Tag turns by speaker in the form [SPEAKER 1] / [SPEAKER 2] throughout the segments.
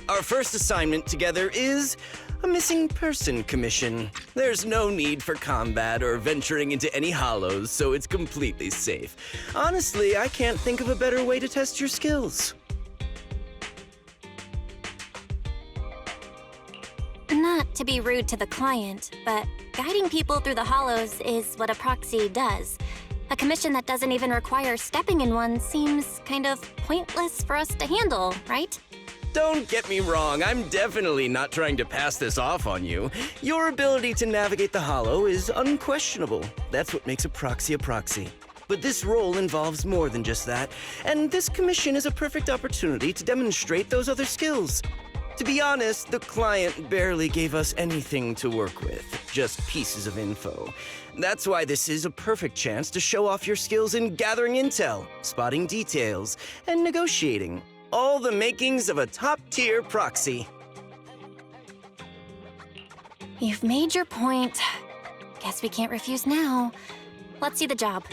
[SPEAKER 1] Our first assignment together is a missing person commission. There's no need for combat or venturing into any hollows, so it's completely safe. Honestly, I can't think of a better way to test your skills.
[SPEAKER 2] Not to be rude to the client, but guiding people through the hollows is what a proxy does. A commission that doesn't even require stepping in one seems kind of pointless for us to handle, right?
[SPEAKER 1] Don't get me wrong, I'm definitely not trying to pass this off on you. Your ability to navigate the hollow is unquestionable. That's what makes a proxy a proxy. But this role involves more than just that, and this commission is a perfect opportunity to demonstrate those other skills. To be honest, the client barely gave us anything to work with, just pieces of info. That's why this is a perfect chance to show off your skills in gathering intel, spotting details, and negotiating. All the makings of a top-tier proxy.
[SPEAKER 2] You've made your point. Guess we can't refuse now. Let's see the job.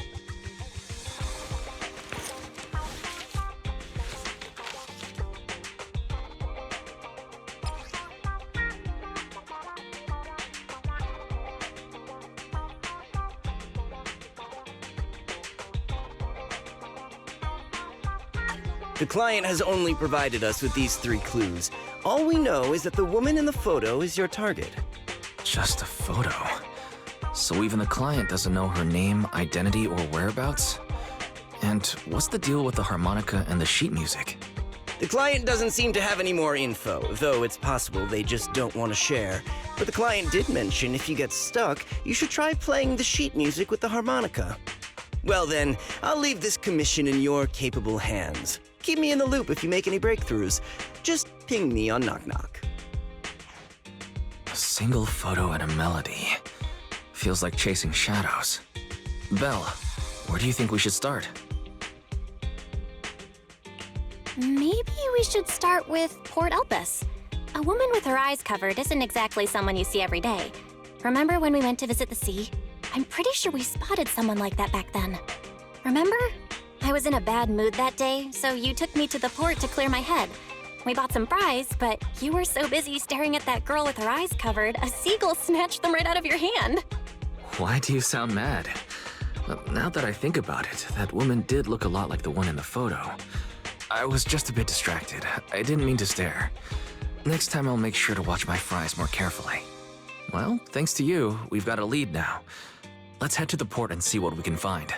[SPEAKER 1] The client has only provided us with these 3 clues. All we know is that the woman in the photo is your target.
[SPEAKER 3] Just a photo. So even the client doesn't know her name, identity, or whereabouts? And what's the deal with the harmonica and the sheet music?
[SPEAKER 1] The client doesn't seem to have any more info, though it's possible they just don't want to share. But the client did mention if you get stuck, you should try playing the sheet music with the harmonica. Well then, I'll leave this commission in your capable hands. Keep me in the loop if you make any breakthroughs. Just ping me on Knock Knock.
[SPEAKER 3] A single photo and a melody. Feels like chasing shadows. Belle, where do you think we should start?
[SPEAKER 2] Maybe we should start with Port Elpis. A woman with her eyes covered isn't exactly someone you see every day. Remember when we went to visit the sea? I'm pretty sure we spotted someone like that back then. Remember? I was in a bad mood that day, so you took me to the port to clear my head. We bought some fries, but you were so busy staring at that girl with her eyes covered, a seagull snatched them right out of your hand.
[SPEAKER 3] Why do you sound mad? Now that I think about it, that woman did look a lot like the one in the photo. I was just a bit distracted. I didn't mean to stare. Next time I'll make sure to watch my fries more carefully. Well, thanks to you, we've got a lead now. Let's head to the port and see what we can find.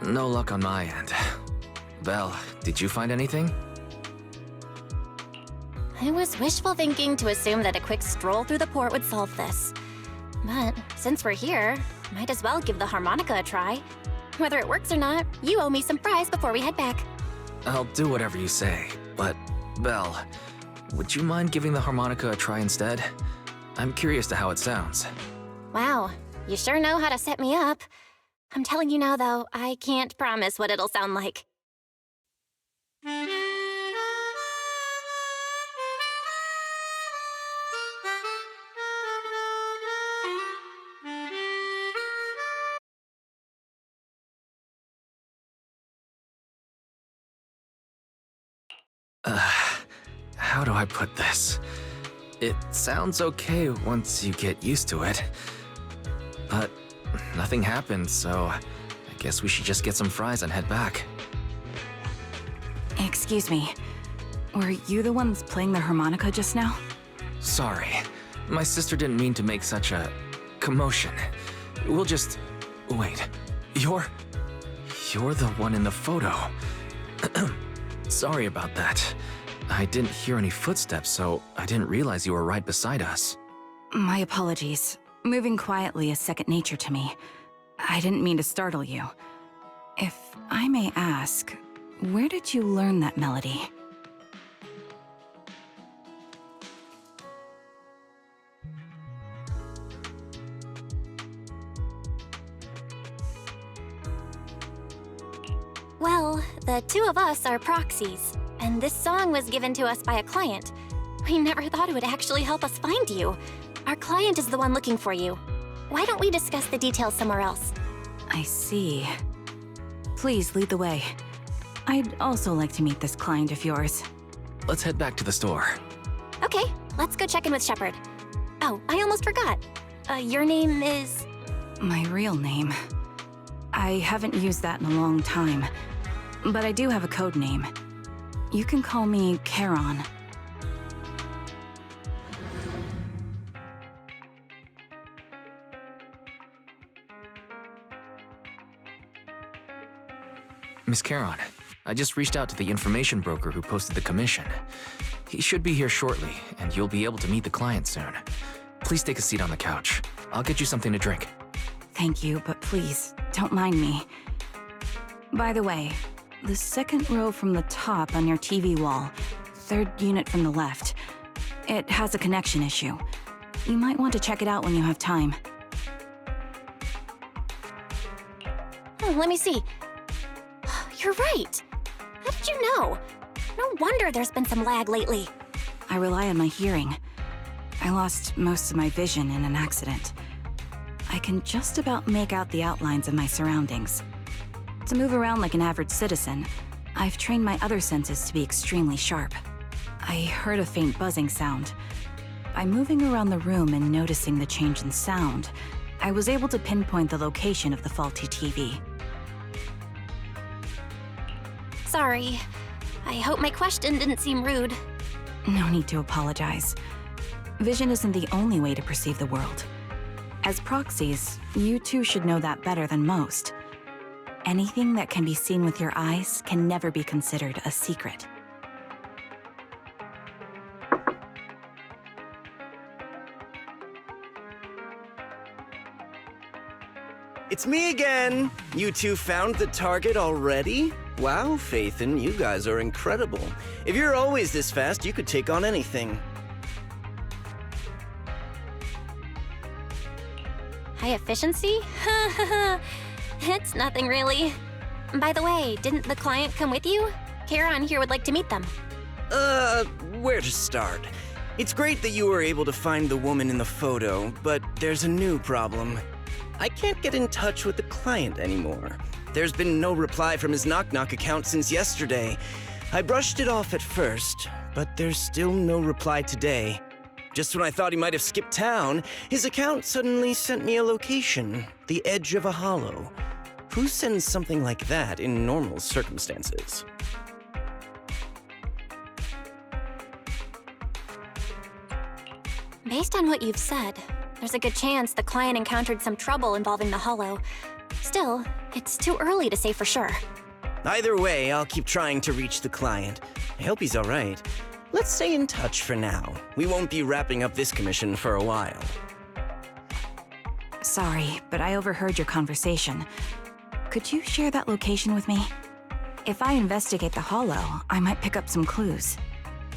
[SPEAKER 3] no luck on my end. Belle, did you find anything?
[SPEAKER 2] I was wishful thinking to assume that a quick stroll through the port would solve this. But since we're here, might as well give the harmonica a try. Whether it works or not, you owe me some fries before we head back.
[SPEAKER 3] I'll do whatever you say, but Belle, would you mind giving the harmonica a try instead? I'm curious to how it sounds.
[SPEAKER 2] Wow, you sure know how to set me up. I'm telling you now, though, I can't promise what it'll sound like.
[SPEAKER 3] How do I put this? It sounds okay once you get used to it. But nothing happened, so I guess we should just get some fries and head back.
[SPEAKER 4] Excuse me. Were you the ones playing the harmonica just now?
[SPEAKER 3] Sorry. My sister didn't mean to make such a commotion. We'll just... Wait. You're the one in the photo. Sorry about that. I didn't hear any footsteps, so I didn't realize you were right beside us.
[SPEAKER 4] My apologies. Moving quietly is second nature to me. I didn't mean to startle you. If I may ask, where did you learn that melody?
[SPEAKER 2] Well, the two of us are proxies, and this song was given to us by a client. We never thought it would actually help us find you. Our client is the one looking for you. Why don't we discuss the details somewhere else?
[SPEAKER 4] I see. Please lead the way. I'd also like to meet this client of yours.
[SPEAKER 3] Let's head back to the store.
[SPEAKER 2] Okay, let's go check in with Shepard. Oh, I almost forgot. Your name is...
[SPEAKER 4] My real name. I haven't used that in a long time, but I do have a code name. You can call me Charon.
[SPEAKER 3] Miss Charon, I just reached out to the information broker who posted the commission. He should be here shortly, and you'll be able to meet the client soon. Please take a seat on the couch. I'll get you something to drink.
[SPEAKER 4] Thank you, but please, don't mind me. By the way, the second row from the top on your TV wall, third unit from the left, it has a connection issue. You might want to check it out when you have time.
[SPEAKER 2] Oh, let me see. You're right. How did you know? No wonder there's been some lag lately.
[SPEAKER 4] I rely on my hearing. I lost most of my vision in an accident. I can just about make out the outlines of my surroundings. To move around like an average citizen, I've trained my other senses to be extremely sharp. I heard a faint buzzing sound. By moving around the room and noticing the change in sound, I was able to pinpoint the location of the faulty TV.
[SPEAKER 2] Sorry. I hope my question didn't seem rude.
[SPEAKER 4] No need to apologize. Vision isn't the only way to perceive the world. As proxies, you two should know that better than most. Anything that can be seen with your eyes can never be considered a secret.
[SPEAKER 1] It's me again! You two found the target already? Wow, Phaethon, you guys are incredible. If you're always this fast, you could take on anything.
[SPEAKER 2] High efficiency? It's nothing really. By the way, didn't the client come with you? Charon here would like to meet them.
[SPEAKER 1] Where to start? It's great that you were able to find the woman in the photo, but there's a new problem. I can't get in touch with the client anymore. There's been no reply from his Knock Knock account since yesterday. I brushed it off at first, but there's still no reply today. Just when I thought he might have skipped town, his account suddenly sent me a location, the edge of a hollow. Who sends something like that in normal circumstances?
[SPEAKER 2] Based on what you've said, there's a good chance the client encountered some trouble involving the hollow. Still, it's too early to say for sure.
[SPEAKER 1] Either way, I'll keep trying to reach the client. I hope he's alright. Let's stay in touch for now. We won't be wrapping up this commission for a while.
[SPEAKER 4] Sorry, but I overheard your conversation. Could you share that location with me? If I investigate the Hollow, I might pick up some clues.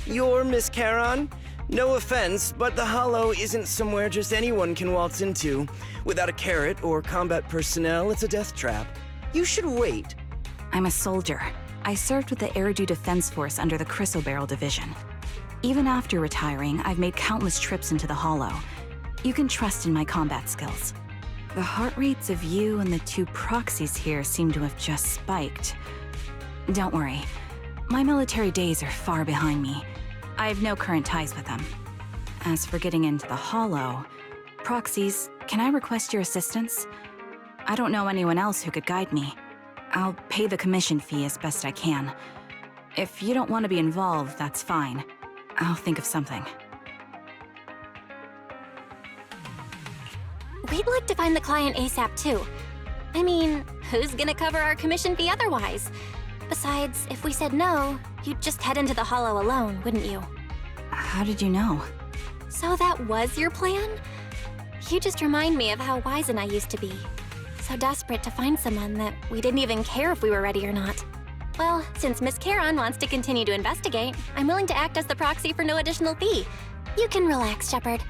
[SPEAKER 1] You're Miss Charon? No offense, but the Hollow isn't somewhere just anyone can waltz into. Without a carrot or combat personnel, it's a death trap. You should wait.
[SPEAKER 4] I'm a soldier. I served with the Eridu Defense Force under the Chrysoberyl Division. Even after retiring, I've made countless trips into the Hollow. You can trust in my combat skills. The heart rates of you and the two proxies here seem to have just spiked. Don't worry. My military days are far behind me. I have no current ties with them. As for getting into the Hollow, proxies, can I request your assistance? I don't know anyone else who could guide me. I'll pay the commission fee as best I can. If you don't want to be involved, that's fine. I'll think of something.
[SPEAKER 2] We'd like to find the client ASAP too. I mean, who's gonna cover our commission fee otherwise? Besides, if we said no, you'd just head into the Hollow alone, wouldn't you?
[SPEAKER 4] How did you know?
[SPEAKER 2] So that was your plan? You just remind me of how Wise and I used to be. So desperate to find someone that we didn't even care if we were ready or not. Well, since Miss Charon wants to continue to investigate, I'm willing to act as the proxy for no additional fee. You can relax, Shepard.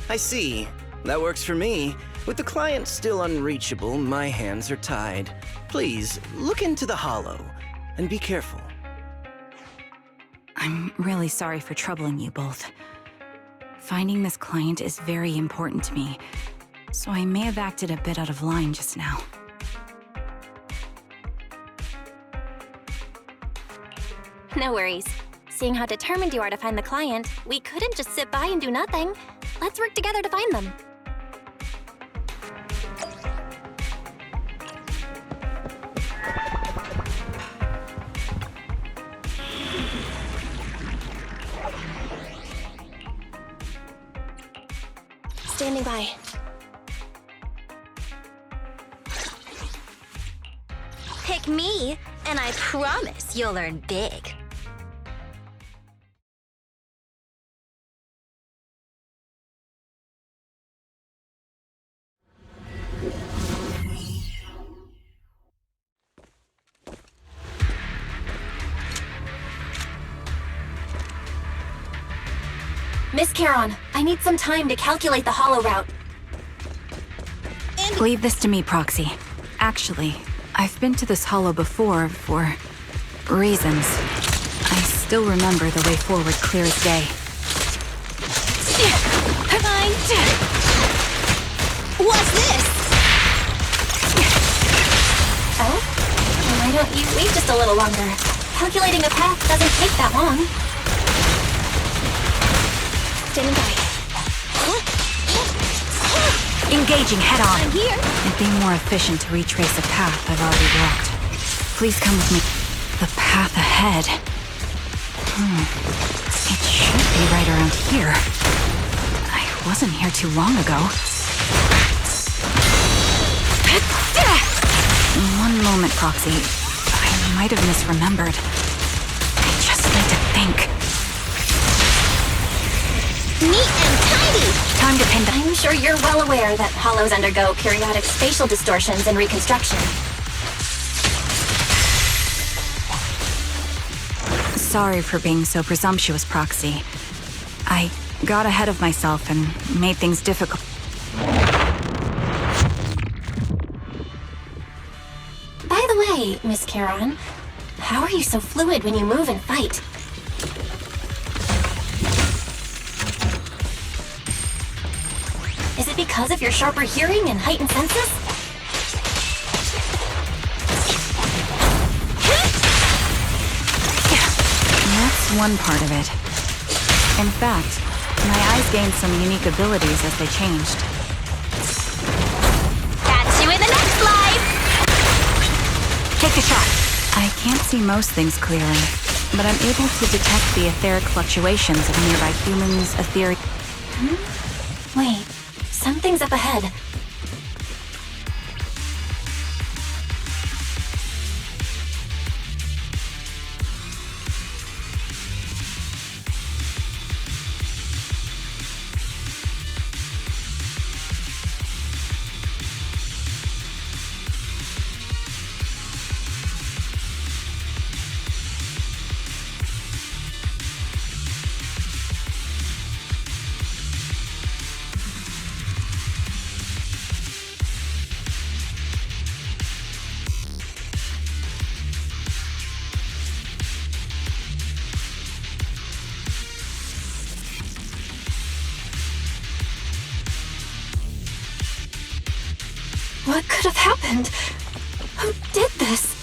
[SPEAKER 1] I see. That works for me. With the client still unreachable, my hands are tied. Please, look into the Hollow, and be careful.
[SPEAKER 4] I'm really sorry for troubling you both. Finding this client is very important to me, so I may have acted a bit out of line just now.
[SPEAKER 2] No worries. Seeing how determined you are to find the client, we couldn't just sit by and do nothing. Let's work together to find them. Standing by.
[SPEAKER 5] Pick me, and I promise you'll learn big.
[SPEAKER 2] Miss Charon, I need some time to calculate the Hollow route.
[SPEAKER 4] Leave this to me, Proxy. Actually, I've been to this Hollow before for reasons. I still remember the way forward clear as day.
[SPEAKER 5] What's this?
[SPEAKER 2] Oh? Why don't you wait just a little longer? Calculating a path doesn't take that long. Standing by.
[SPEAKER 4] Engaging head-on.
[SPEAKER 5] I'm here.
[SPEAKER 4] It'd be more efficient to retrace a path I've already walked. Please come with me. The path ahead. It should be right around here. I wasn't here too long ago. One moment, Proxy. I might have misremembered. I just need to think.
[SPEAKER 5] Neat and tidy.
[SPEAKER 4] Time to pin
[SPEAKER 2] I'm sure you're well aware that hollows undergo periodic spatial distortions and reconstruction.
[SPEAKER 4] Sorry for being so presumptuous, Proxy. I got ahead of myself and made things difficult.
[SPEAKER 2] By the way, Miss Charon, how are you so fluid when you move and fight? Is it because of your sharper hearing and heightened senses?
[SPEAKER 4] That's one part of it. In fact, my eyes gained some unique abilities as they changed.
[SPEAKER 5] Catch you in the next life.
[SPEAKER 4] Take a shot! I can't see most things clearly, but I'm able to detect the etheric fluctuations of nearby humans, etheric...
[SPEAKER 2] Wait, something's up ahead. happened? Who did this?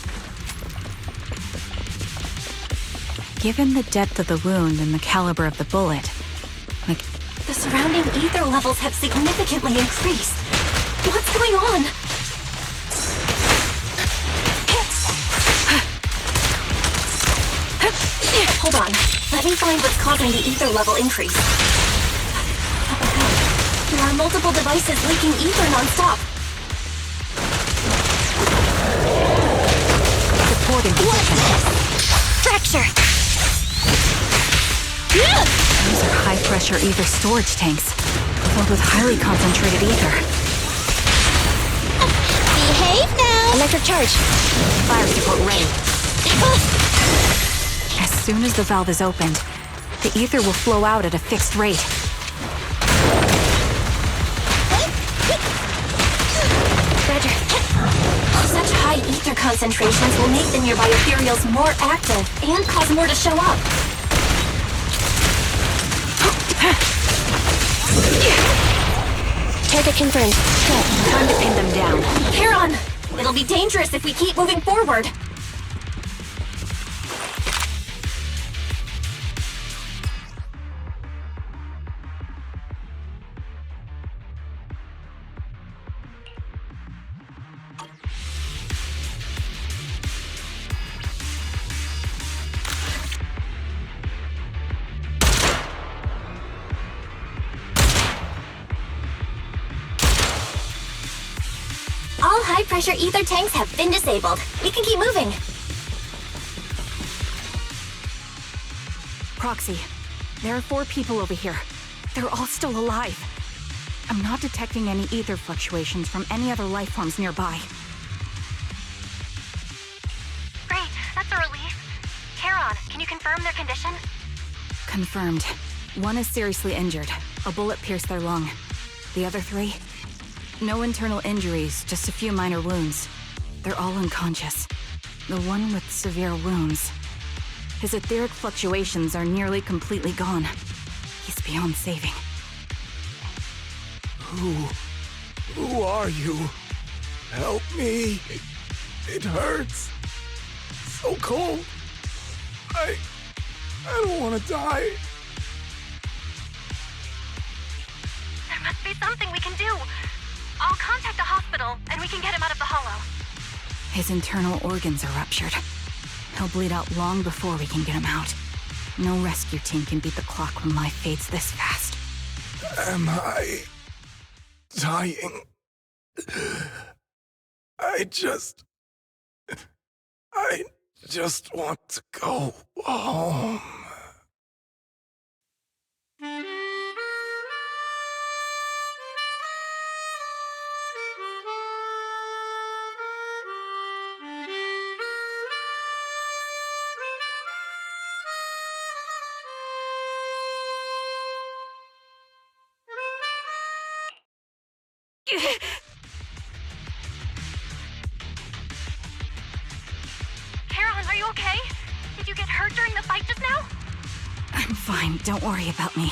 [SPEAKER 4] Given the depth of the wound and the caliber of the bullet,
[SPEAKER 2] The surrounding ether levels have significantly increased. What's going on? Hold on. Let me find what's causing the ether level increase. There are multiple devices leaking ether non-stop.
[SPEAKER 4] supporting position.
[SPEAKER 2] Fracture!
[SPEAKER 4] Those are high-pressure ether storage tanks, filled with highly concentrated ether.
[SPEAKER 2] Behave now! Electric charge.
[SPEAKER 4] Fire support ready. As soon as the valve is opened, the ether will flow out at a fixed rate.
[SPEAKER 2] Roger. Such high ether concentrations will make the nearby ethereals more active and cause more to show up. Target confirmed. Good.
[SPEAKER 4] Time to pin them down.
[SPEAKER 2] Charon! It'll be dangerous if we keep moving forward. All high-pressure ether tanks have been disabled. We can keep moving.
[SPEAKER 4] Proxy, there are 4 people over here. They're all still alive. I'm not detecting any ether fluctuations from any other life forms nearby.
[SPEAKER 6] Great, that's a relief. Charon, can you confirm their condition?
[SPEAKER 4] Confirmed. 1 is seriously injured. A bullet pierced their lung. The other 3? No internal injuries, just a few minor wounds. They're all unconscious. The one with severe wounds. His etheric fluctuations are nearly completely gone. He's beyond saving.
[SPEAKER 7] Who are you? Help me. It hurts. So cold. I don't want to die.
[SPEAKER 6] There must be something we can do. I'll contact the hospital, and we can get him out of the hollow.
[SPEAKER 4] His internal organs are ruptured. He'll bleed out long before we can get him out. No rescue team can beat the clock when life fades this fast.
[SPEAKER 7] Am I dying? I just want to go home.
[SPEAKER 6] Charon, are you okay? Did you get hurt during the fight just now?
[SPEAKER 4] I'm fine, don't worry about me.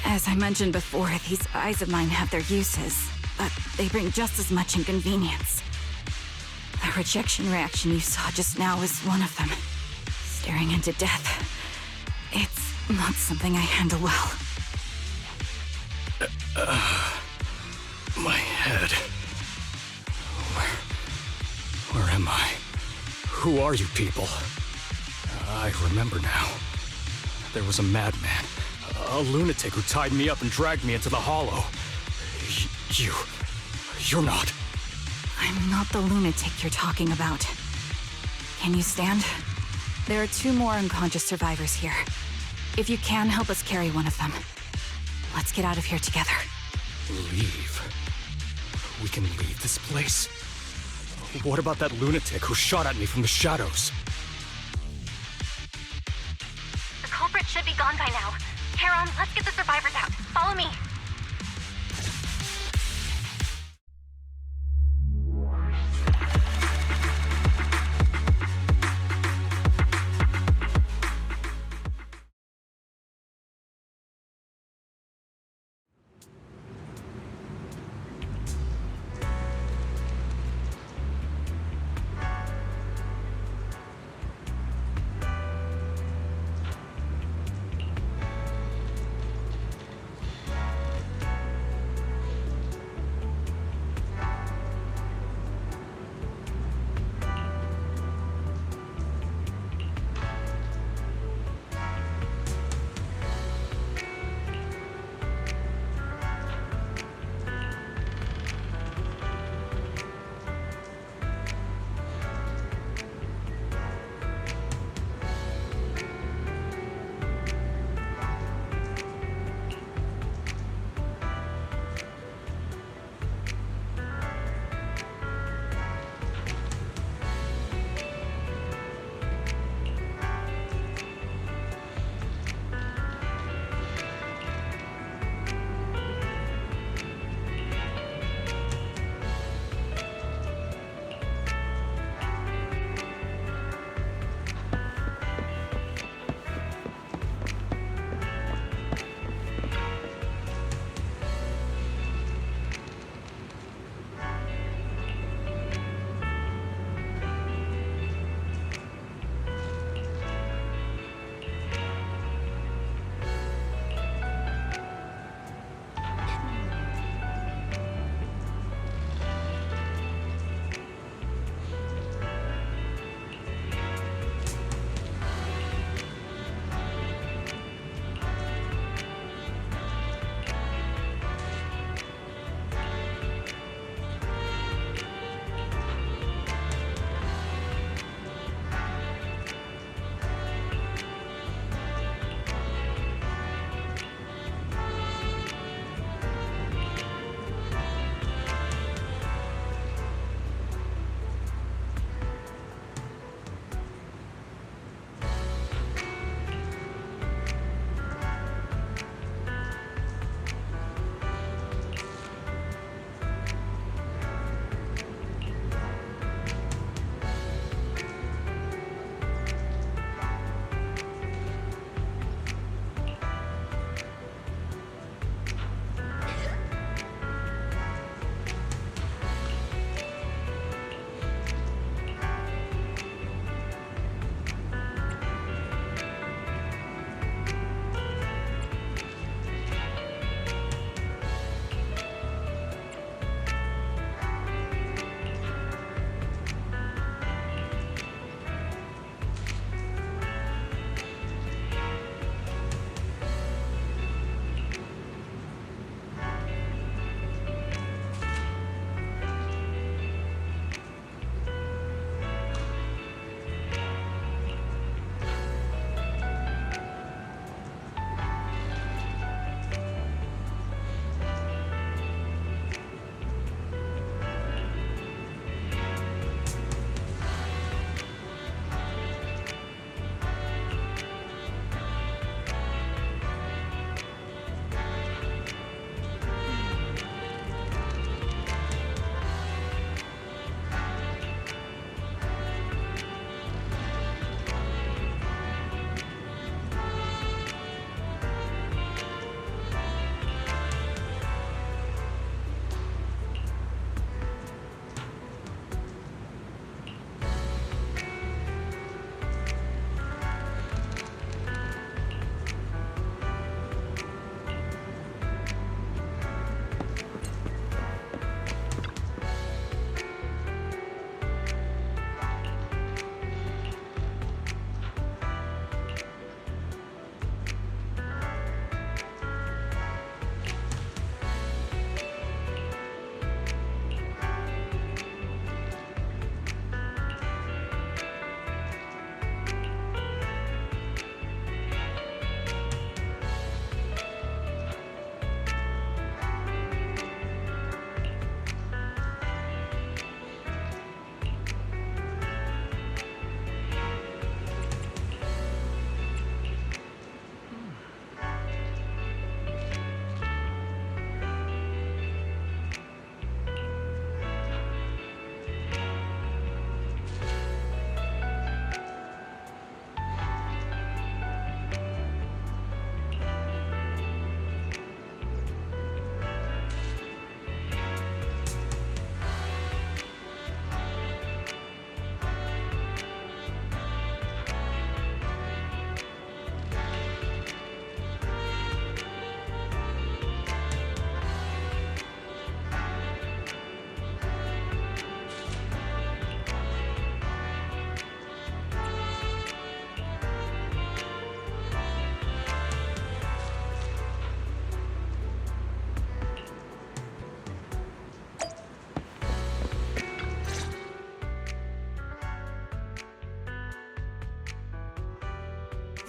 [SPEAKER 4] As I mentioned before, these eyes of mine have their uses, but they bring just as much inconvenience. The rejection reaction you saw just now is one of them. Staring into death. It's not something I handle well.
[SPEAKER 1] My head. Where am I? Who are you people? I remember now. There was a madman, a lunatic who tied me up and dragged me into the hollow. You're not.
[SPEAKER 4] I'm not the lunatic you're talking about. Can you stand? There are 2 more unconscious survivors here. If you can, help us carry one of them. Let's get out of here together.
[SPEAKER 1] Leave? We can leave this place? What about that lunatic who shot at me from the shadows?
[SPEAKER 6] The culprit should be gone by now. Charon, let's get the survivors out. Follow me.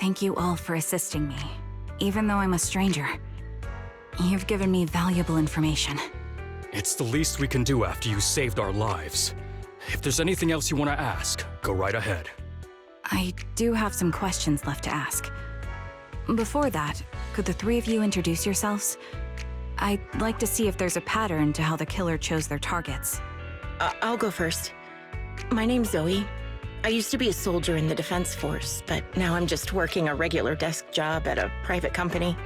[SPEAKER 4] Thank you all for assisting me, even though I'm a stranger. You've given me valuable information.
[SPEAKER 8] It's the least we can do after you saved our lives. If there's anything else you want to ask, go right ahead.
[SPEAKER 4] I do have some questions left to ask. Before that, could the three of you introduce yourselves? I'd like to see if there's a pattern to how the killer chose their targets.
[SPEAKER 9] I'll go first. My name's Zoe. I used to be a soldier in the Defense Force, but now I'm just working a regular desk job at a private company.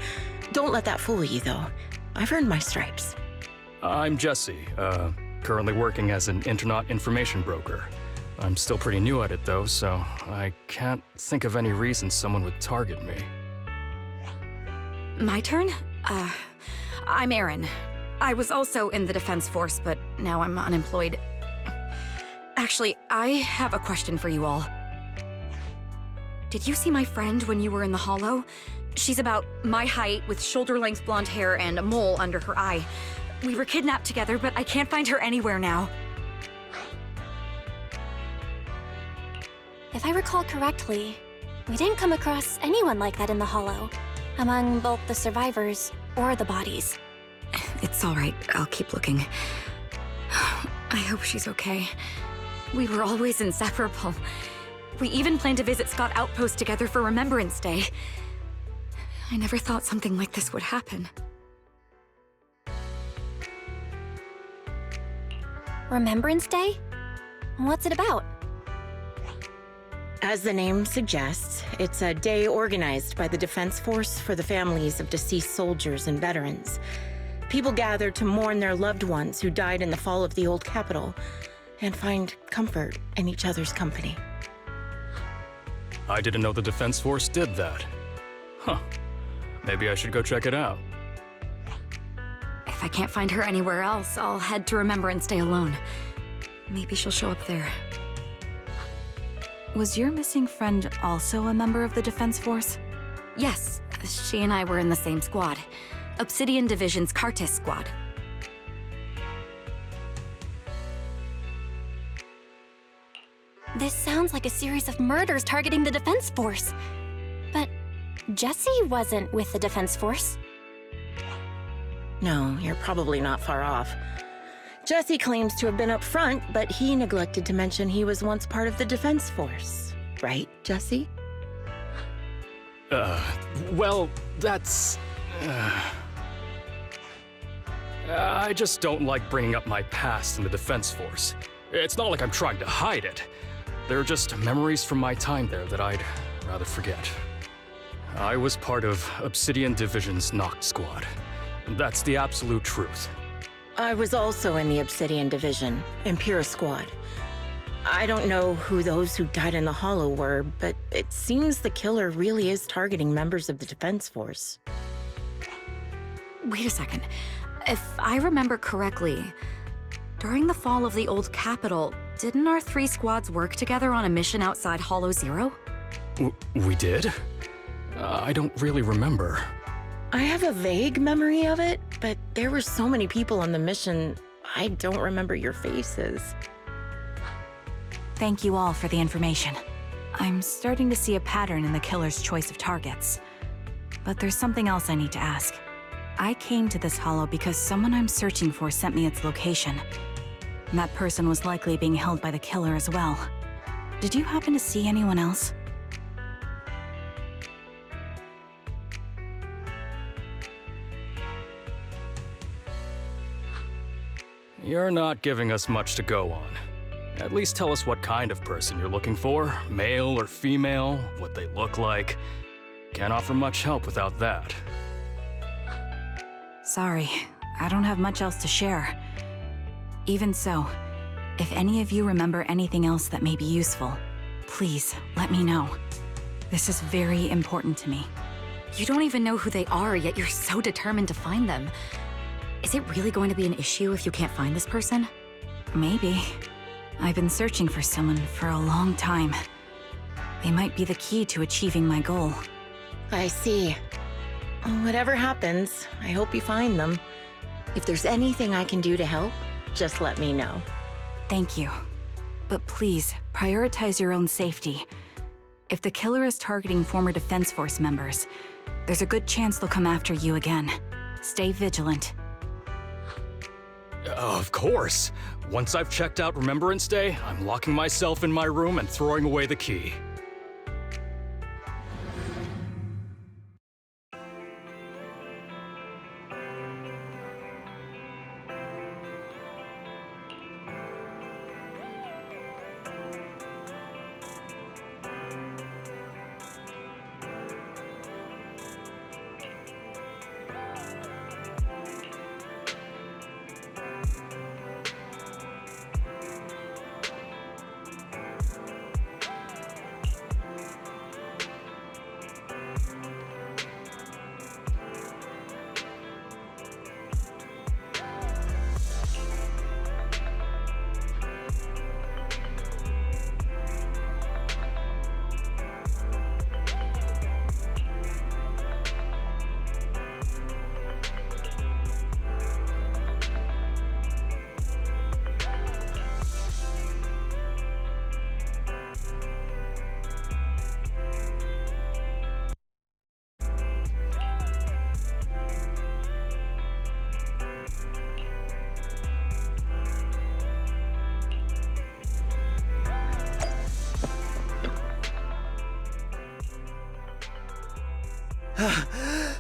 [SPEAKER 9] Don't let that fool you, though. I've earned my stripes.
[SPEAKER 8] I'm Jesse, currently working as an internet information broker. I'm still pretty new at it, though, so I can't think of any reason someone would target me.
[SPEAKER 4] My turn? I'm Erin. I was also in the Defense Force, but now I'm unemployed. Actually, I have a question for you all. Did you see my friend when you were in the Hollow? She's about my height, with shoulder-length blonde hair and a mole under her eye. We were kidnapped together, but I can't find her anywhere now.
[SPEAKER 2] If I recall correctly, we didn't come across anyone like that in the Hollow, among both the survivors or the bodies.
[SPEAKER 4] It's all right. I'll keep looking. I hope she's okay. We were always inseparable. We even planned to visit Scott Outpost together for Remembrance Day. I never thought something like this would happen.
[SPEAKER 2] Remembrance Day? What's it about?
[SPEAKER 9] As the name suggests, it's a day organized by the Defense Force for the families of deceased soldiers and veterans. People gather to mourn their loved ones who died in the fall of the old capital and find comfort in each other's company.
[SPEAKER 8] I didn't know the Defense Force did that. Huh. Maybe I should go check it out.
[SPEAKER 4] If I can't find her anywhere else, I'll head to Remembrance Day alone. Maybe she'll show up there. Was your missing friend also a member of the Defense Force? Yes, she and I were in the same squad. Obsidian Division's Cartis squad.
[SPEAKER 2] This sounds like a series of murders targeting the Defense Force. But Jesse wasn't with the Defense Force.
[SPEAKER 9] No, you're probably not far off. Jesse claims to have been up front, but he neglected to mention he was once part of the Defense Force. Right, Jesse?
[SPEAKER 8] Well, that's... I just don't like bringing up my past in the Defense Force. It's not like I'm trying to hide it. They're just memories from my time there that I'd rather forget. I was part of Obsidian Division's Noct Squad. That's the absolute truth.
[SPEAKER 9] I was also in the Obsidian Division, Impura Squad. I don't know who those who died in the Hollow were, but it seems the killer really is targeting members of the Defense Force.
[SPEAKER 4] Wait a second. If I remember correctly, during the fall of the old capital, didn't our three squads work together on a mission outside Hollow Zero?
[SPEAKER 8] We did? I don't really remember.
[SPEAKER 9] I have a vague memory of it, but there were so many people on the mission, I don't remember your faces.
[SPEAKER 4] Thank you all for the information. I'm starting to see a pattern in the killer's choice of targets. But there's something else I need to ask. I came to this hollow because someone I'm searching for sent me its location. That person was likely being held by the killer as well. Did you happen to see anyone else?
[SPEAKER 8] You're not giving us much to go on. At least tell us what kind of person you're looking for, male or female, what they look like. Can't offer much help without that.
[SPEAKER 4] Sorry, I don't have much else to share. Even so, if any of you remember anything else that may be useful, please let me know. This is very important to me. You don't even know who they are, yet you're so determined to find them. Is it really going to be an issue if you can't find this person? Maybe. I've been searching for someone for a long time. They might be the key to achieving my goal.
[SPEAKER 9] I see. Whatever happens, I hope you find them. If there's anything I can do to help, just let me know.
[SPEAKER 4] Thank you. But please, prioritize your own safety. If the killer is targeting former Defense Force members, there's a good chance they'll come after you again. Stay vigilant.
[SPEAKER 8] Of course. Once I've checked out Remembrance Day, I'm locking myself in my room and throwing away the key.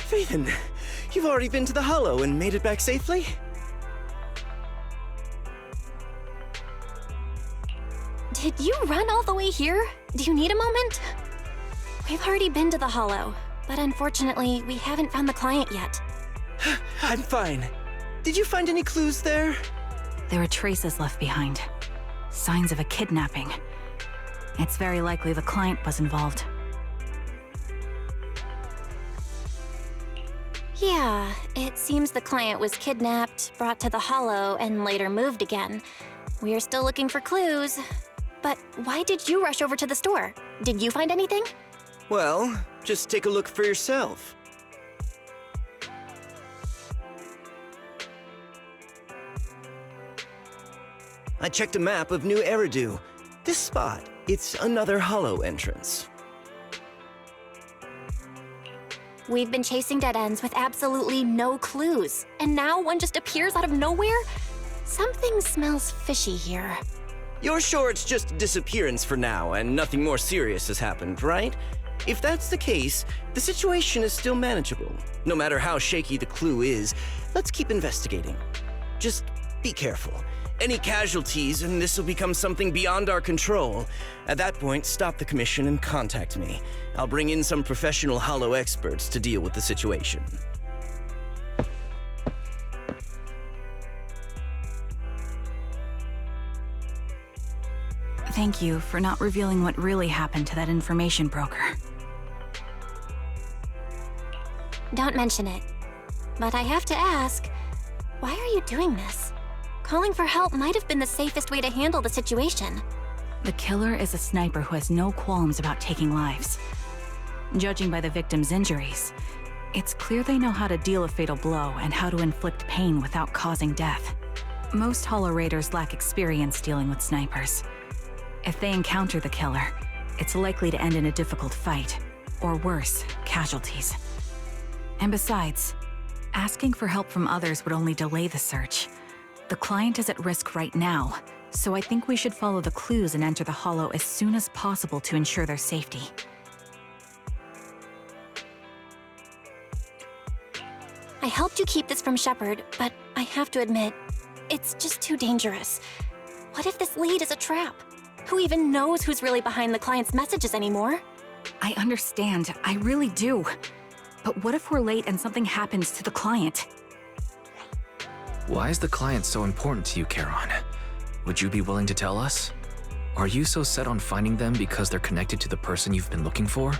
[SPEAKER 1] Phaeton, you've already been to the Hollow and made it back safely?
[SPEAKER 2] Did you run all the way here? Do you need a moment? We've already been to the Hollow, but unfortunately, we haven't found the client yet.
[SPEAKER 1] I'm fine. Did you find any clues there?
[SPEAKER 4] There are traces left behind. Signs of a kidnapping. It's very likely the client was involved.
[SPEAKER 2] Yeah, it seems the client was kidnapped, brought to the Hollow, and later moved again. We are still looking for clues. But why did you rush over to the store? Did you find anything?
[SPEAKER 1] Well, just take a look for yourself. I checked a map of New Eridu. This spot, it's another Hollow entrance.
[SPEAKER 2] We've been chasing dead ends with absolutely no clues, and now one just appears out of nowhere? Something smells fishy here.
[SPEAKER 1] You're sure it's just a disappearance for now and nothing more serious has happened, right? If that's the case, the situation is still manageable. No matter how shaky the clue is, let's keep investigating. Just be careful. Any casualties and this will become something beyond our control. At that point, stop the commission and contact me. I'll bring in some professional Hollow experts to deal with the situation.
[SPEAKER 4] Thank you for not revealing what really happened to that information broker.
[SPEAKER 2] Don't mention it. But I have to ask, why are you doing this? Calling for help might have been the safest way to handle the situation.
[SPEAKER 4] The killer is a sniper who has no qualms about taking lives. Judging by the victim's injuries, it's clear they know how to deal a fatal blow and how to inflict pain without causing death. Most Hollow Raiders lack experience dealing with snipers. If they encounter the killer, it's likely to end in a difficult fight, or worse, casualties. And besides, asking for help from others would only delay the search. The client is at risk right now, so I think we should follow the clues and enter the Hollow as soon as possible to ensure their safety.
[SPEAKER 2] I helped you keep this from Shepard, but I have to admit, it's just too dangerous. What if this lead is a trap? Who even knows who's really behind the client's messages anymore?
[SPEAKER 4] I understand, I really do. But what if we're late and something happens to the client?
[SPEAKER 3] Why is the client so important to you, Charon? Would you be willing to tell us? Are you so set on finding them because they're connected to the person you've been looking for?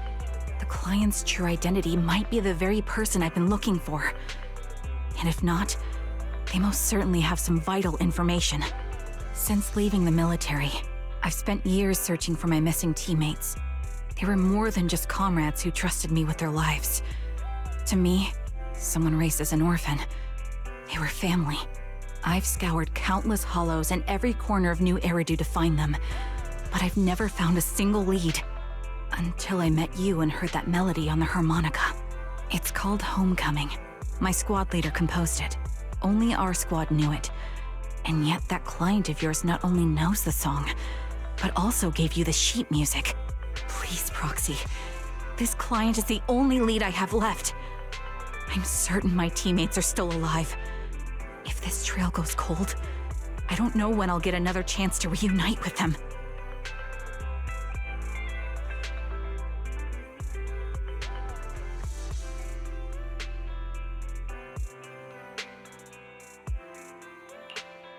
[SPEAKER 4] The client's true identity might be the very person I've been looking for. And if not, they most certainly have some vital information. Since leaving the military, I've spent years searching for my missing teammates. They were more than just comrades who trusted me with their lives. To me, someone raised as an orphan, they were family. I've scoured countless hollows and every corner of New Eridu to find them, but I've never found a single lead. Until I met you and heard that melody on the harmonica. It's called Homecoming. My squad leader composed it. Only our squad knew it. And yet that client of yours not only knows the song, but also gave you the sheet music. Please, Proxy. This client is the only lead I have left. I'm certain my teammates are still alive. If this trail goes cold, I don't know when I'll get another chance to reunite with them.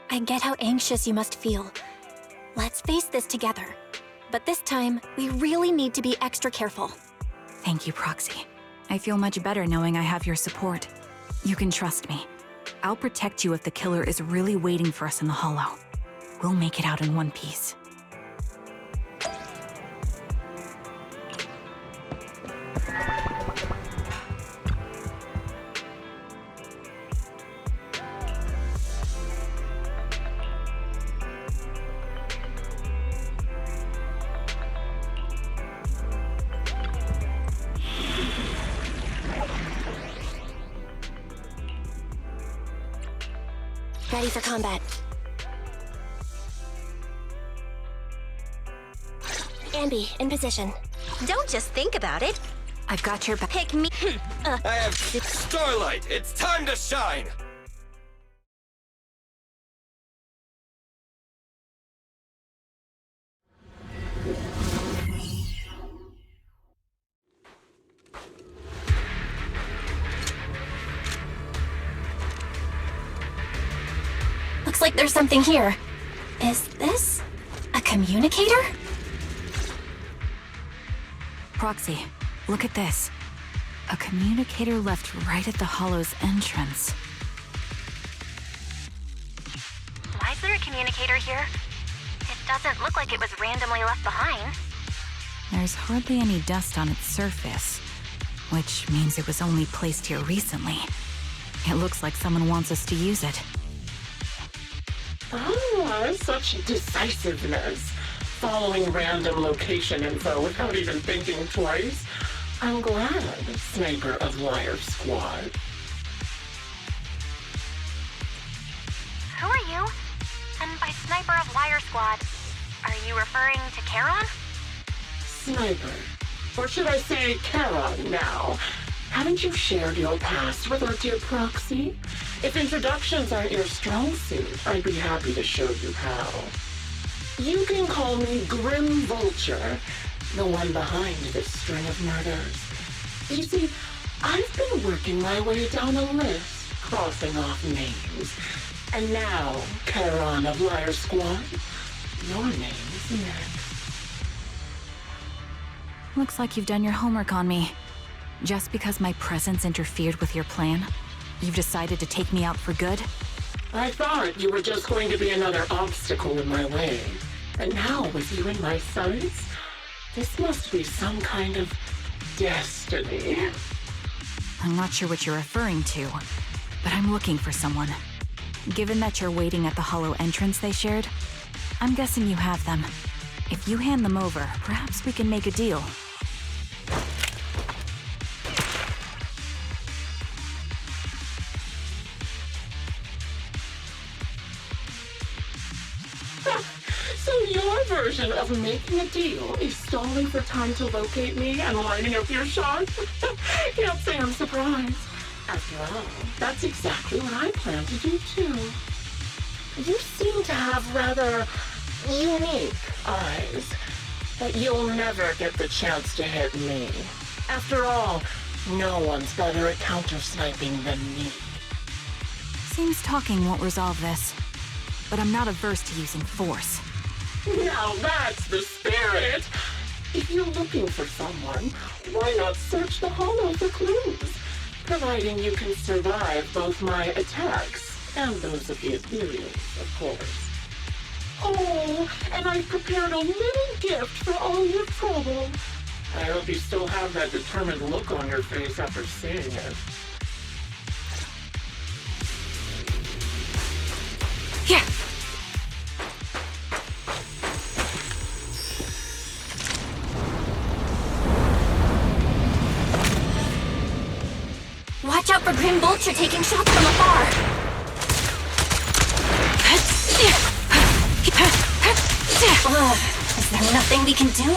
[SPEAKER 2] I get how anxious you must feel. Let's face this together. But this time, we really need to be extra careful.
[SPEAKER 4] Thank you, Proxy. I feel much better knowing I have your support. You can trust me. I'll protect you if the killer is really waiting for us in the Hollow. We'll make it out in one piece.
[SPEAKER 2] Ready for combat. Ambi, in position.
[SPEAKER 5] Don't just think about it.
[SPEAKER 4] I've got your back.
[SPEAKER 5] Pick me.
[SPEAKER 1] I have Starlight. It's time to shine.
[SPEAKER 2] Looks like there's something here. Is this a communicator?
[SPEAKER 4] Proxy, look at this. A communicator left right at the Hollow's entrance.
[SPEAKER 6] Why is there a communicator here? It doesn't look like it was randomly left behind.
[SPEAKER 4] There's hardly any dust on its surface, which means it was only placed here recently. It looks like someone wants us to use it.
[SPEAKER 10] Oh, such decisiveness. Following random location info without even thinking twice. I'm glad, Sniper of Liar Squad.
[SPEAKER 6] Who are you? And by Sniper of Liar Squad, are you referring to Charon?
[SPEAKER 10] Sniper. Or should I say Charon now? Haven't you shared your past with our dear Proxy? If introductions aren't your strong suit, I'd be happy to show you how. You can call me Grim Vulture, the one behind this string of murders. You see, I've been working my way down a list, crossing off names. And now, Charon of Liar Squad, your name's next.
[SPEAKER 4] Looks like you've done your homework on me. Just because my presence interfered with your plan, you've decided to take me out for good?
[SPEAKER 10] I thought you were just going to be another obstacle in my way. And now, with you in my sights, this must be some kind of destiny.
[SPEAKER 4] I'm not sure what you're referring to, but I'm looking for someone. Given that you're waiting at the Hollow entrance they shared, I'm guessing you have them. If you hand them over, perhaps we can make a deal.
[SPEAKER 10] So your version of making a deal is stalling for time to locate me and lining up your shot? Can't say I'm surprised. After all, that's exactly what I plan to do too. You seem to have rather unique eyes, but you'll never get the chance to hit me. After all, no one's better at counter-sniping than me.
[SPEAKER 4] Seems talking won't resolve this, but I'm not averse to using force.
[SPEAKER 10] Now that's the spirit! If you're looking for someone, why not search the Hollow for clues? Providing you can survive both my attacks and those of the Ethereals, of course. Oh, and I've prepared a little gift for all your trouble. I hope you still have that determined look on your face after seeing it.
[SPEAKER 4] Yeah!
[SPEAKER 2] Grim Vulture taking shots from afar. Is there nothing we can do?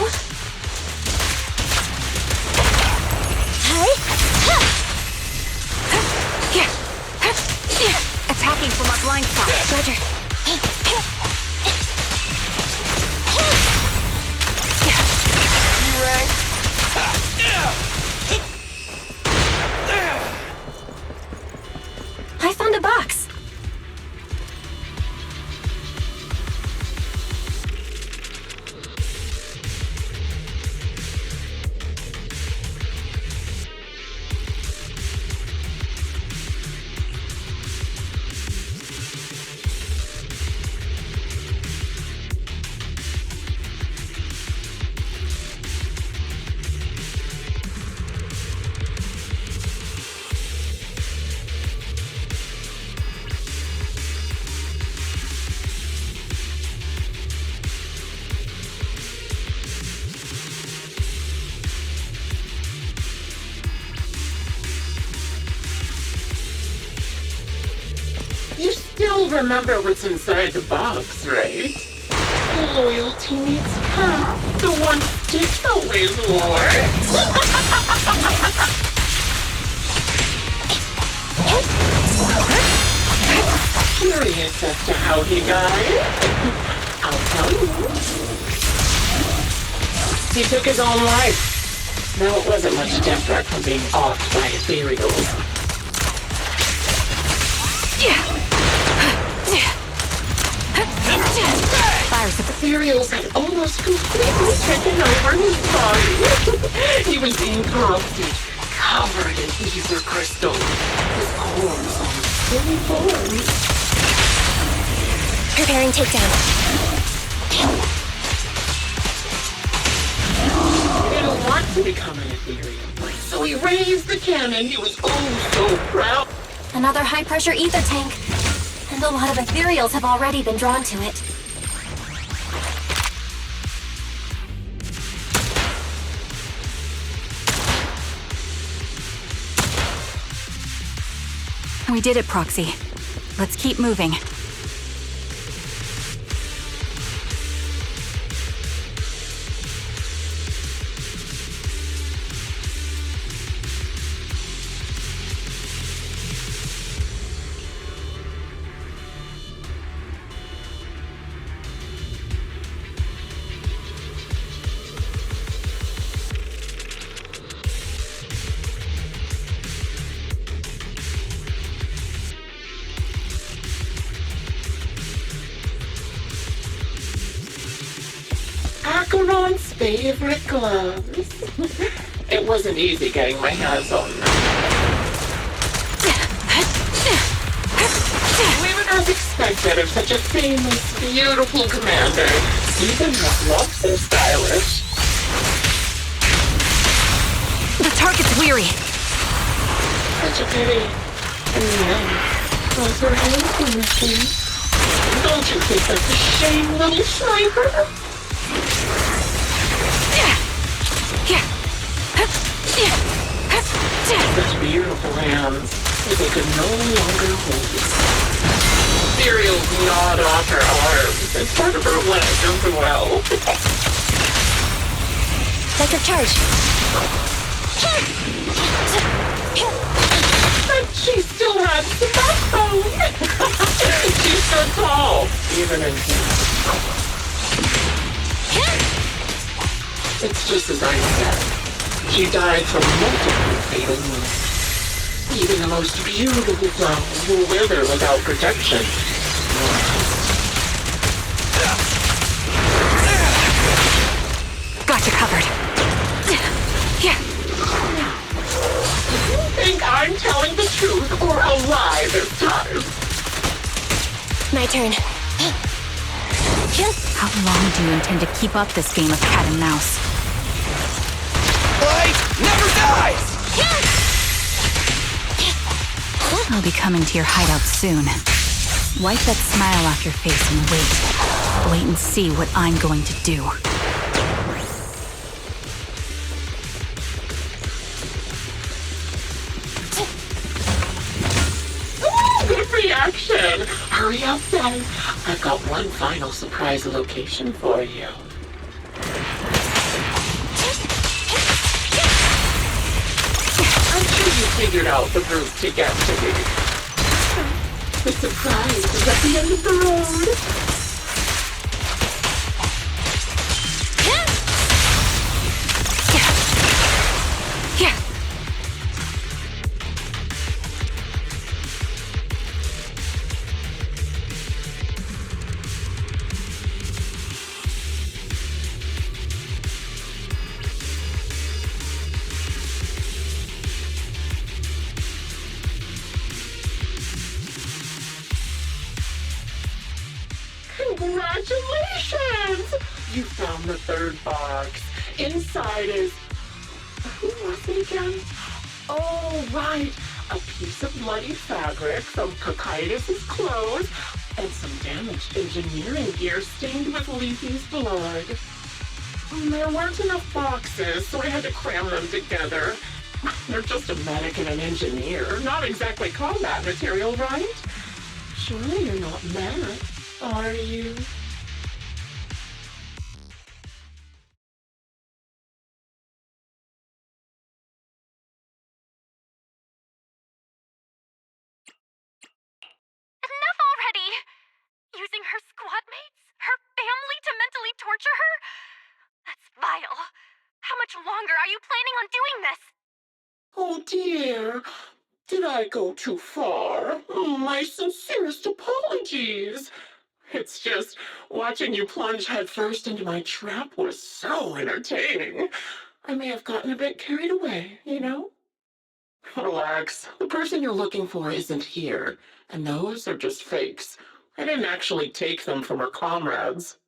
[SPEAKER 4] Attacking from our blind spot.
[SPEAKER 2] Roger. I found a box.
[SPEAKER 10] You still remember what's inside the box, right? Loyalty meets path. The one stick always wore. Curious as to how he died? I'll tell you. He took his own life. Now it wasn't much different from being offed by ethereals. Ethereals had almost completely taken over his body. He was being corrupted, covered in ether crystal. His corpse on fully formed.
[SPEAKER 2] Preparing takedown.
[SPEAKER 10] He didn't want to become an ethereal, so he raised the cannon. He was oh so proud.
[SPEAKER 2] Another high-pressure ether tank. And a lot of ethereals have already been drawn to it.
[SPEAKER 4] We did it, Proxy. Let's keep moving.
[SPEAKER 10] Acheron's favorite gloves. It wasn't easy getting my hands on them. Even as expected of such a famous, beautiful commander, even his gloves are stylish.
[SPEAKER 4] The target's weary.
[SPEAKER 10] Such a pity. In the end, those were hands were missing. Don't you think that's a shame, little sniper? Such beautiful hands that they could no longer hold. Ethereals gnawed off her arms and part of her leg as well.
[SPEAKER 2] Psychic charge.
[SPEAKER 10] But she still had the backbone. She stood tall, even in death. It's just as I said. She died from multiple fatal wounds. Even the most beautiful flowers will wither without protection.
[SPEAKER 4] Gotcha covered.
[SPEAKER 10] You think I'm telling the truth or a lie this time?
[SPEAKER 2] My turn.
[SPEAKER 4] How long do you intend to keep up this game of cat and mouse?
[SPEAKER 1] Light never dies!
[SPEAKER 4] I'll be coming to your hideout soon. Wipe that smile off your face and wait. Wait and see what I'm going to do.
[SPEAKER 10] hurry up then. I've got one final surprise location for you. I'm sure you figured out the route to get to me. The surprise is at the end of the road. Congratulations! You found the third box. Inside is... Who was it again? Oh, right. A piece of bloody fabric from Cocytus's clothes and some damaged engineering gear stained with Leafy's blood. There weren't enough boxes, so I had to cram them together. They're just a medic and an engineer, not exactly combat material, right? Surely you're not mad, are you?
[SPEAKER 6] Enough already! Using her squad mates? Her family to mentally torture her? That's vile. How much longer are you planning on doing this?
[SPEAKER 10] Oh dear, did I go too far? My sincerest apologies. It's just, watching you plunge headfirst into my trap was so entertaining. I may have gotten a bit carried away, you know? Relax, the person you're looking for isn't here, and those are just fakes. I didn't actually take them from her comrades.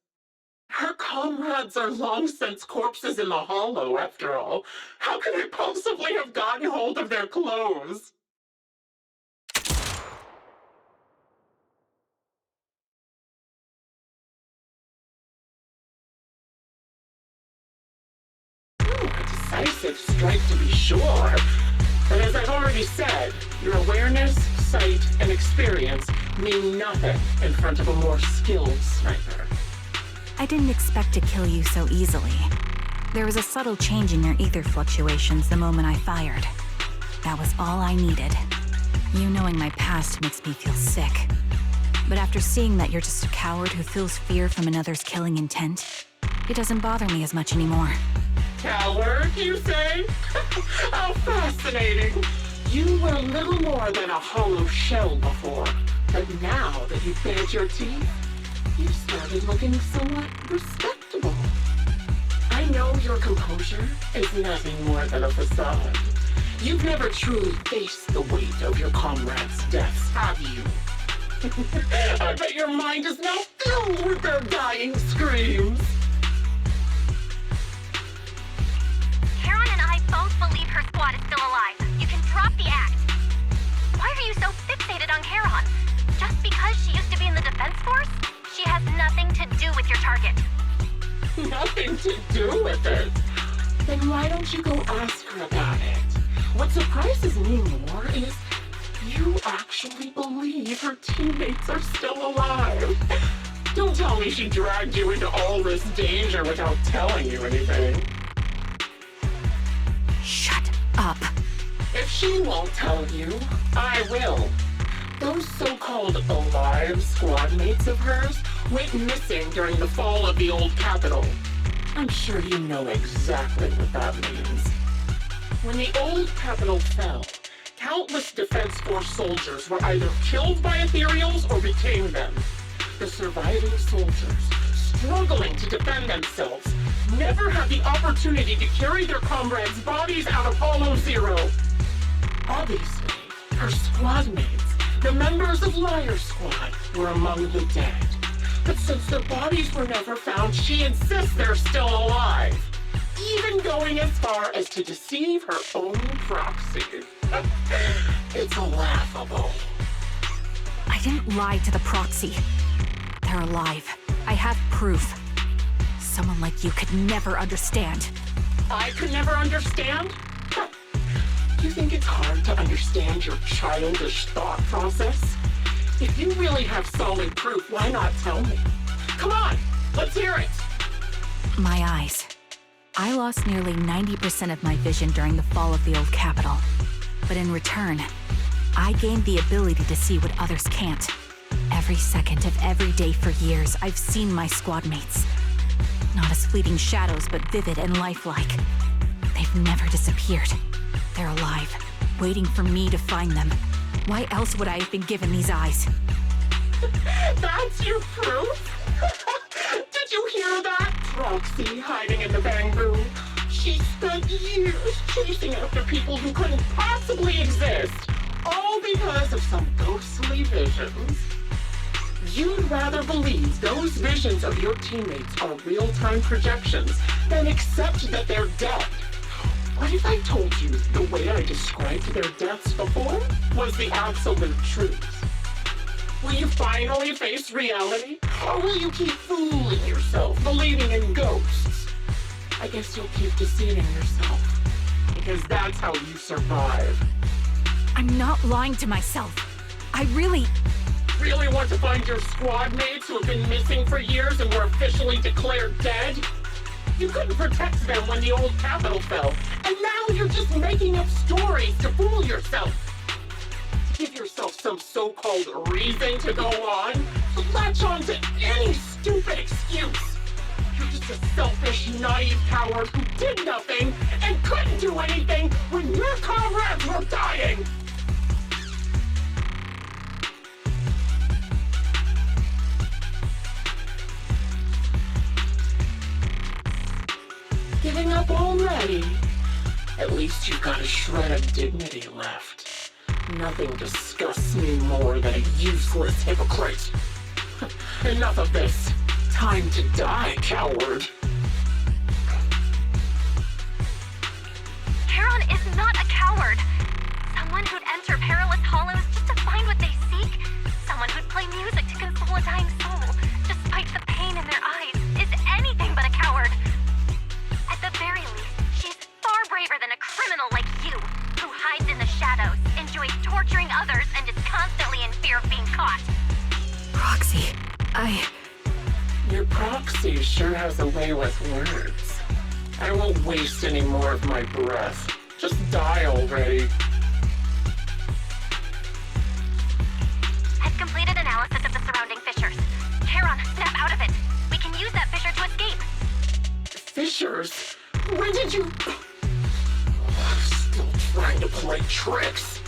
[SPEAKER 10] Her comrades are long since corpses in the hollow, after all. How could I possibly have gotten hold of their clothes? A decisive strike to be sure. But as I've already said, your awareness, sight, and experience mean nothing in front of a more skilled sniper.
[SPEAKER 4] I didn't expect to kill you so easily. There was a subtle change in your ether fluctuations the moment I fired. That was all I needed. You knowing my past makes me feel sick. But after seeing that you're just a coward who feels fear from another's killing intent, it doesn't bother me as much anymore.
[SPEAKER 10] Coward, you say? How fascinating. You were little more than a hollow shell before. But now that you've bared your teeth, you've started looking somewhat respectable. I know your composure is nothing more than a facade. You've never truly faced the weight of your comrades' deaths, have you? I bet your mind is now filled with their dying screams.
[SPEAKER 6] Charon and I both believe her squad is still alive. You can drop the act. Why are you so fixated on Charon? Just because she used to be in the defense force? She has nothing to do with your target.
[SPEAKER 10] Nothing to do with it? Then why don't you go ask her about it? What surprises me more is you actually believe her teammates are still alive. Don't tell me she dragged you into all this danger without telling you anything.
[SPEAKER 4] Shut up.
[SPEAKER 10] If she won't tell you, I will. Those so-called alive squad mates of hers went missing during the fall of the old capital. I'm sure you know exactly what that means. When the old capital fell, countless Defense Force soldiers were either killed by Ethereals or retained them. The surviving soldiers, struggling to defend themselves, never had the opportunity to carry their comrades' bodies out of Hollow Zero. Obviously, her squad mates, the members of Liar Squad, were among the dead. But since their bodies were never found, she insists they're still alive. Even going as far as to deceive her own proxy. It's laughable.
[SPEAKER 4] I didn't lie to the proxy. They're alive. I have proof. Someone like you could never understand.
[SPEAKER 10] I could never understand? You think it's hard to understand your childish thought process? If you really have solid proof, why not tell me? Come on, let's hear it!
[SPEAKER 4] My eyes. I lost nearly 90% of my vision during the fall of the old capital. But in return, I gained the ability to see what others can't. Every second of every day for years, I've seen my squad mates. Not as fleeting shadows, but vivid and lifelike. They've never disappeared. They're alive, waiting for me to find them. Why else would I have been given these eyes?
[SPEAKER 10] That's your proof? Did you hear that? Proxy hiding in the bamboo. She spent years chasing after people who couldn't possibly exist, all because of some ghostly visions. You'd rather believe those visions of your teammates are real-time projections than accept that they're dead. What if I told you the way I described their deaths before was the absolute truth? Will you finally face reality? Or will you keep fooling yourself, believing in ghosts? I guess you'll keep deceiving yourself, because that's how you survive.
[SPEAKER 4] I'm not lying to myself. I really
[SPEAKER 10] want to find your squad mates who have been missing for years and were officially declared dead? You couldn't protect them when the old capital fell, and now you're just making up stories to fool yourself. To give yourself some so-called reason to go on, to latch on to any stupid excuse. You're just a selfish, naive coward who did nothing and couldn't do anything when your comrades were dying. Giving up already? At least you've got a shred of dignity left. Nothing disgusts me more than a useless hypocrite. Enough of this. Time to die, coward.
[SPEAKER 6] Charon is not a coward. Someone who'd enter perilous hollows just to find what they seek. Someone who'd play music to console a dying soul, despite the pain in their eyes, is anything but a coward. At the very least, she's far braver than a criminal like you, who hides in the shadows, enjoys torturing others, and is constantly in fear of being caught.
[SPEAKER 4] Proxy,
[SPEAKER 10] Your proxy sure has a way with words. I won't waste any more of my breath. Just die already.
[SPEAKER 6] I've completed analysis of the surrounding fissures. Charon, snap out of it. We can use that fissure to escape.
[SPEAKER 10] Fissures? When did you... Still trying to play tricks.